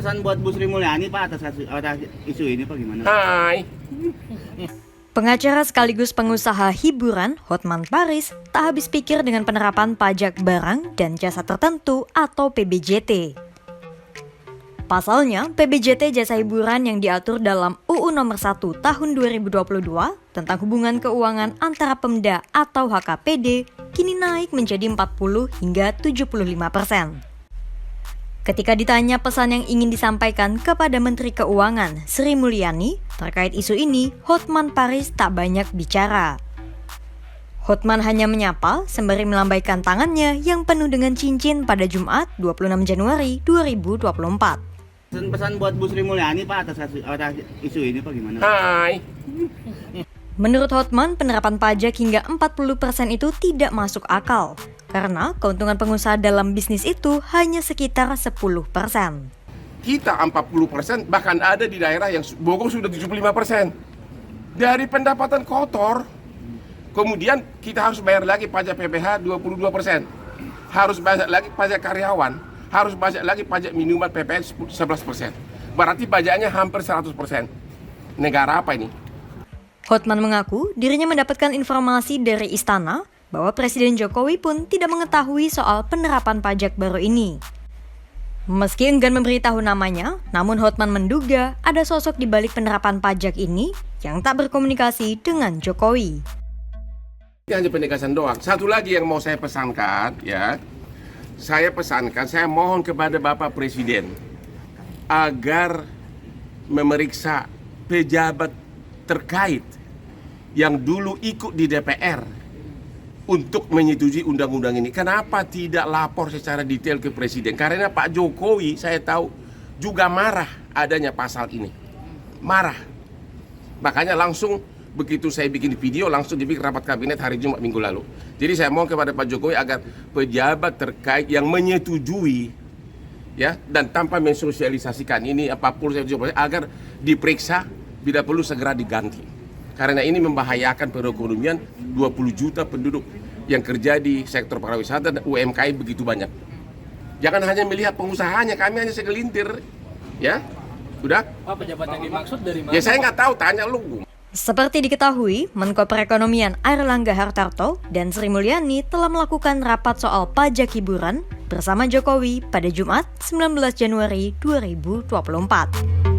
Pesan buat Bu Sri Mulyani Pak atas isu ini Pak gimana? Hai. Pengacara sekaligus pengusaha hiburan Hotman Paris tak habis pikir dengan penerapan pajak barang dan jasa tertentu atau PBJT. Pasalnya, PBJT jasa hiburan yang diatur dalam UU Nomor 1 Tahun 2022 tentang hubungan keuangan antara Pemda atau HKPD kini naik menjadi 40 hingga 75%. Ketika ditanya pesan yang ingin disampaikan kepada Menteri Keuangan Sri Mulyani terkait isu ini, Hotman Paris tak banyak bicara. Hotman hanya menyapa sembari melambaikan tangannya yang penuh dengan cincin pada Jumat 26 Januari 2024. Pesan buat Bu Sri Mulyani Pak atas isu ini Pak gimana? Hai. Menurut Hotman, penerapan pajak hingga 40% itu tidak masuk akal karena keuntungan pengusaha dalam bisnis itu hanya sekitar 10%. Kita 40%, bahkan ada di daerah yang Bogor sudah 75%. Dari pendapatan kotor, kemudian kita harus bayar lagi pajak PPh 22%. Harus bayar lagi pajak karyawan, harus bayar lagi pajak minuman PPN 11%. Berarti pajaknya hampir 100%. Negara apa ini? Hotman mengaku dirinya mendapatkan informasi dari istana bahwa Presiden Jokowi pun tidak mengetahui soal penerapan pajak baru ini. Meski enggan memberitahu namanya, namun Hotman menduga ada sosok di balik penerapan pajak ini yang tak berkomunikasi dengan Jokowi. Ini hanya penegasan doang. Satu lagi yang mau saya pesankan, ya. Saya mohon kepada Bapak Presiden agar memeriksa pejabat terkait yang dulu ikut di DPR untuk menyetujui undang-undang ini. Kenapa tidak lapor secara detail ke Presiden? Karena Pak Jokowi saya tahu juga marah adanya pasal ini. Marah. Makanya langsung begitu saya bikin video langsung dibikin rapat kabinet hari Jumat minggu lalu. Jadi saya mohon kepada Pak Jokowi agar pejabat terkait yang menyetujui ya dan tanpa mensosialisasikan ini apapun agar diperiksa bila perlu segera diganti. Karena ini membahayakan perekonomian 20 juta penduduk yang kerja di sektor pariwisata dan UMKM begitu banyak. Jangan hanya melihat pengusahanya, kami hanya segelintir. Ya, sudah? Apa pejabat yang dimaksud dari mana? Ya saya nggak tahu, tanya lu. Seperti diketahui, Menko Perekonomian Airlangga Hartarto dan Sri Mulyani telah melakukan rapat soal pajak hiburan bersama Jokowi pada Jumat 19 Januari 2024.